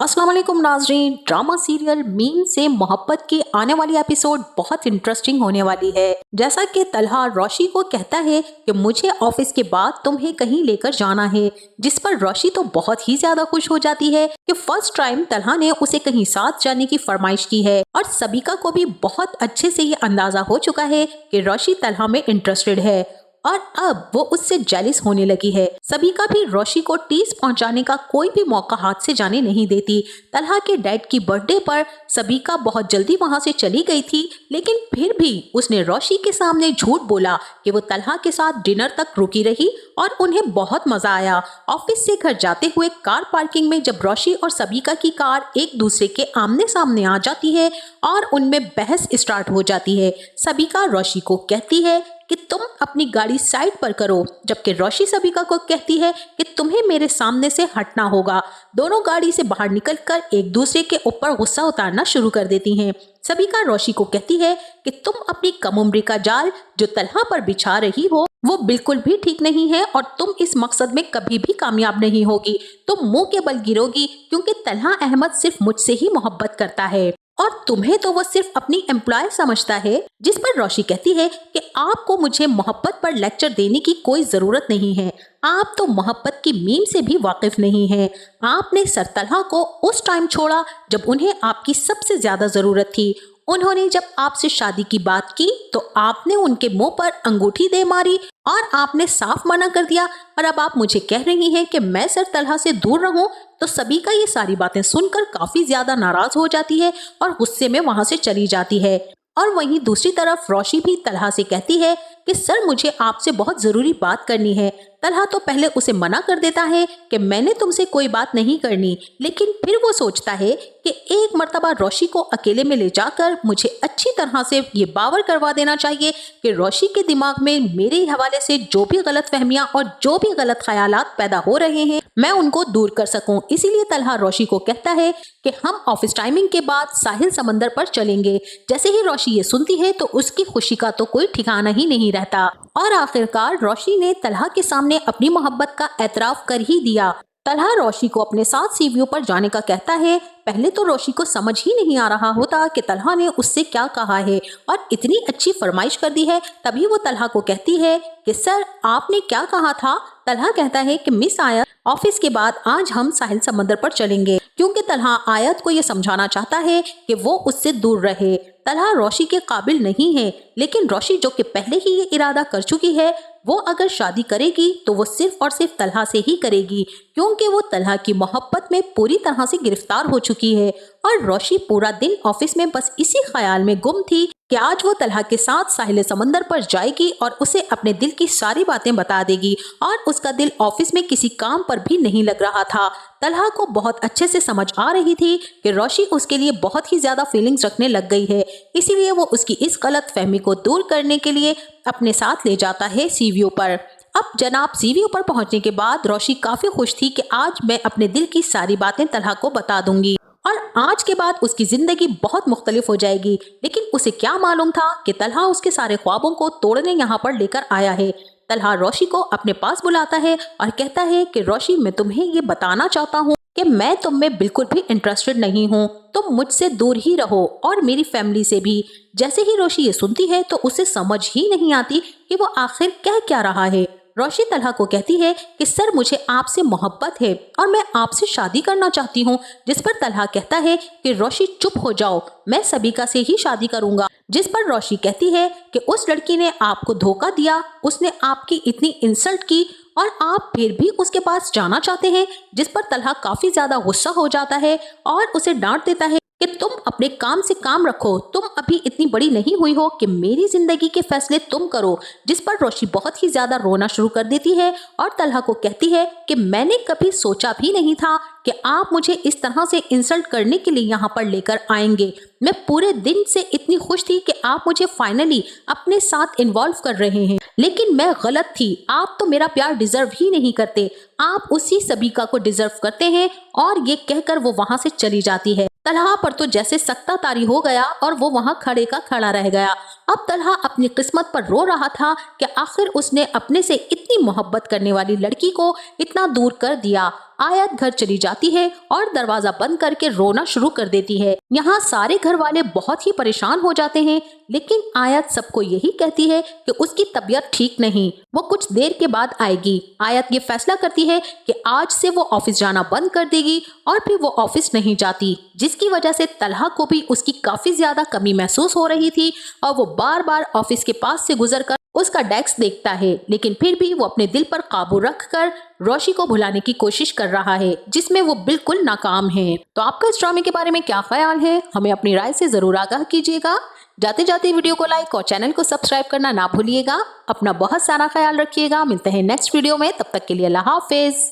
अस्सलाम वालेकुम नाजरीन। ड्रामा सीरियल मीम से मोहब्बत की आने वाली एपिसोड बहुत इंटरेस्टिंग होने वाली है। जैसा कि तलहा रोशी को कहता है कि मुझे ऑफिस के बाद तुम्हें कहीं लेकर जाना है, जिस पर रोशी तो बहुत ही ज्यादा खुश हो जाती है कि फर्स्ट टाइम तलहा ने उसे कहीं साथ जाने की फरमाइश की है। और सबिका को भी बहुत अच्छे से ये अंदाजा हो चुका है कि रोशी तलहा में इंटरेस्टेड है और अब वो उससे जेलिस होने लगी है। सबिका भी रोशी को टीस पहुंचाने का कोई भी मौका हाथ से जाने नहीं देती। तलहा के डैड की बर्थडे पर सबिका बहुत जल्दी वहां से चली गई थी, लेकिन फिर भी उसने रोशी के सामने झूठ बोला कि वो तलहा के साथ डिनर तक रुकी रही और उन्हें बहुत मजा आया। ऑफिस से घर जाते हुए कार पार्किंग में जब रोशी और सबिका की कार एक दूसरे के आमने सामने आ जाती है और उनमें बहस स्टार्ट हो जाती है। सबिका रोशी को कहती है कि तुम अपनी गाड़ी साइड पर करो, जबकि रोशी सबिका को कहती है कि तुम्हें मेरे सामने से हटना होगा। दोनों गाड़ी से बाहर निकलकर एक दूसरे के ऊपर गुस्सा उतारना शुरू कर देती हैं। सबिका रोशी को कहती है कि तुम अपनी कम उम्री का जाल जो तलहा पर बिछा रही हो वो बिल्कुल भी ठीक नहीं है और तुम इस मकसद में कभी भी कामयाब नहीं होगी। तुम मुंह के बल गिरोगी क्योंकि तलहा अहमद सिर्फ मुझसे ही मोहब्बत करता है और तुम्हें तो वो सिर्फ अपनी एम्प्लॉय समझता है। जिस पर रोशी कहती है कि आपको मुझे मोहब्बत पर लेक्चर देने की कोई जरूरत नहीं है, आप तो मोहब्बत की मीम से भी वाकिफ नहीं हैं। आपने सर तलहा को उस टाइम छोड़ा जब उन्हें आपकी सबसे ज्यादा जरूरत थी। उन्होंने जब आपसे शादी की बात की तो आपने उनके मुंह पर अंगूठी दे मारी और आपने साफ मना कर दिया, और अब आप मुझे कह रही हैं कि मैं सर तलहा से दूर रहूं। तो सबिका ये सारी बातें सुनकर काफी ज्यादा नाराज हो जाती है और गुस्से में वहां से चली जाती है। और वहीं दूसरी तरफ रोशी भी तलहा से कहती है कि सर मुझे आपसे बहुत जरूरी बात करनी है। तलहा तो पहले उसे मना कर देता है कि मैंने तुमसे कोई बात नहीं करनी, लेकिन फिर वो सोचता है कि एक मर्तबा रोशी को अकेले में ले जाकर मुझे अच्छी तरह से ये बावर करवा देना चाहिए कि रोशी के दिमाग में मेरे हवाले से जो भी गलत फहमियां और जो भी गलत ख्यालात पैदा हो रहे हैं मैं उनको दूर कर सकूं। इसीलिए तलहा रोशी को कहता है कि हम ऑफिस टाइमिंग के बाद साहिल समंदर पर चलेंगे। जैसे ही रोशी ये सुनती है तो उसकी खुशी का तो कोई ठिकाना ही नहीं रहता और आखिरकार रोशी ने तलहा के सामने अपनी मोहब्बत का एतराफ कर ही दिया। तलहा रोशी को अपने साथ सी व्यू पर जाने का कहता है। पहले तो रोशी को समझ ही नहीं आ रहा होता कि तलहा ने उससे क्या कहा है और इतनी अच्छी फरमाइश कर दी है। तभी वो तलहा को कहती है कि सर आपने क्या कहा था। तलहा कहता है कि मिस आयत, ऑफिस के बाद आज हम साहिल समंदर पर चलेंगे, क्योंकि तलहा आयत को ये समझाना चाहता है कि वो उससे दूर रहे। तलहा रोशी के काबिल नहीं है, लेकिन रोशी जो कि पहले ही ये इरादा कर चुकी है वो अगर शादी करेगी तो वो सिर्फ और सिर्फ तलहा से ही करेगी, क्योंकि वो तलहा की मोहब्बत में पूरी तरह से गिरफ्तार हो चुकी है। और रोशी पूरा दिन ऑफिस में बस इसी ख्याल में गुम थी कि आज वो तलहा के साथ साहिल समंदर पर जाएगी और उसे अपने दिल की सारी बातें बता देगी, और उसका दिल ऑफिस में किसी काम पर भी नहीं लग रहा था। तलहा को बहुत अच्छे से समझ आ रही थी कि रोशी उसके लिए बहुत ही ज्यादा फीलिंग्स रखने लग गई है, इसीलिए वो उसकी इस गलत फहमी को दूर करने के लिए अपने साथ ले जाता है सी व्यू पर। अब जनाब सी व्यू पर पहुंचने के बाद रोशी काफी खुश थी कि आज मैं अपने दिल की सारी बातें तलहा को बता दूंगी और आज के बाद उसकी जिंदगी बहुत मुख्तलिफ हो जाएगी। लेकिन उसे क्या मालूम था कि तलहा उसके सारे ख्वाबों को तोड़ने यहाँ पर लेकर आया है। तलहा रोशी को अपने पास बुलाता है और कहता है कि रोशी मैं तुम्हें ये बताना चाहता हूँ कि मैं तुम में बिल्कुल भी इंटरेस्टेड नहीं हूँ, तुम मुझसे दूर ही रहो और मेरी फैमिली से भी। जैसे ही रोशी ये सुनती है तो उसे समझ ही नहीं आती कि वो आखिर कह क्या रहा है। रोशी तलहा को कहती है कि सर मुझे आपसे मोहब्बत है और मैं आपसे शादी करना चाहती हूँ। जिस पर तलहा कहता है कि रोशी चुप हो जाओ, मैं सबिका से ही शादी करूंगा। जिस पर रोशी कहती है कि उस लड़की ने आपको धोखा दिया, उसने आपकी इतनी इंसल्ट की और आप फिर भी उसके पास जाना चाहते हैं। जिस पर तलहा काफी ज्यादा गुस्सा हो जाता है और उसे डांट देता है कि तुम अपने काम से काम रखो, तुम अभी इतनी बड़ी नहीं हुई हो कि मेरी जिंदगी के फैसले तुम करो। जिस पर रोशी बहुत ही ज्यादा रोना शुरू कर देती है और तलहा को कहती है कि मैंने कभी सोचा भी नहीं था कि आप मुझे इस तरह से इंसल्ट करने के लिए यहाँ पर लेकर आएंगे। मैं पूरे दिन से इतनी खुश थी कि आप मुझे फाइनली अपने साथ इन्वॉल्व कर रहे हैं, लेकिन मैं गलत थी। आप तो मेरा प्यार डिजर्व ही नहीं करते, आप उसी सबिका को डिजर्व करते हैं। और ये कहकर वो वहां से चली जाती है। तलहा पर तो जैसे सख्ता तारी हो गया और वो वहां खड़े का खड़ा रह गया। अब तलहा अपनी किस्मत पर रो रहा था कि आखिर उसने अपने से इतनी मोहब्बत करने वाली लड़की को इतना दूर कर दिया। आयत घर चली जाती है और दरवाजा बंद करके रोना शुरू कर देती है। यहाँ सारे घर वाले बहुत ही परेशान हो जाते हैं, लेकिन आयत सबको यही कहती है कि उसकी तबीयत ठीक नहीं, वो कुछ देर के बाद आएगी। आयत ये फैसला करती है कि आज से वो ऑफिस जाना बंद कर देगी और फिर वो ऑफिस नहीं जाती, जिसकी वजह से तलहा को भी उसकी काफी ज्यादा कमी महसूस हो रही थी और वो बार बार ऑफिस के पास से गुजरकर उसका डेस्क देखता है, लेकिन फिर भी वो अपने दिल पर काबू रखकर रोशी को भुलाने की कोशिश कर रहा है, जिसमें वो बिल्कुल नाकाम है। तो आपका इस ड्रामे के बारे में क्या ख्याल है, हमें अपनी राय से जरूर आगाह कीजिएगा। जाते जाते वीडियो को लाइक और चैनल को सब्सक्राइब करना ना भूलिएगा। अपना बहुत सारा ख्याल रखिएगा। मिलते हैं नेक्स्ट वीडियो में, तब तक के लिए अल्लाह हाफिज।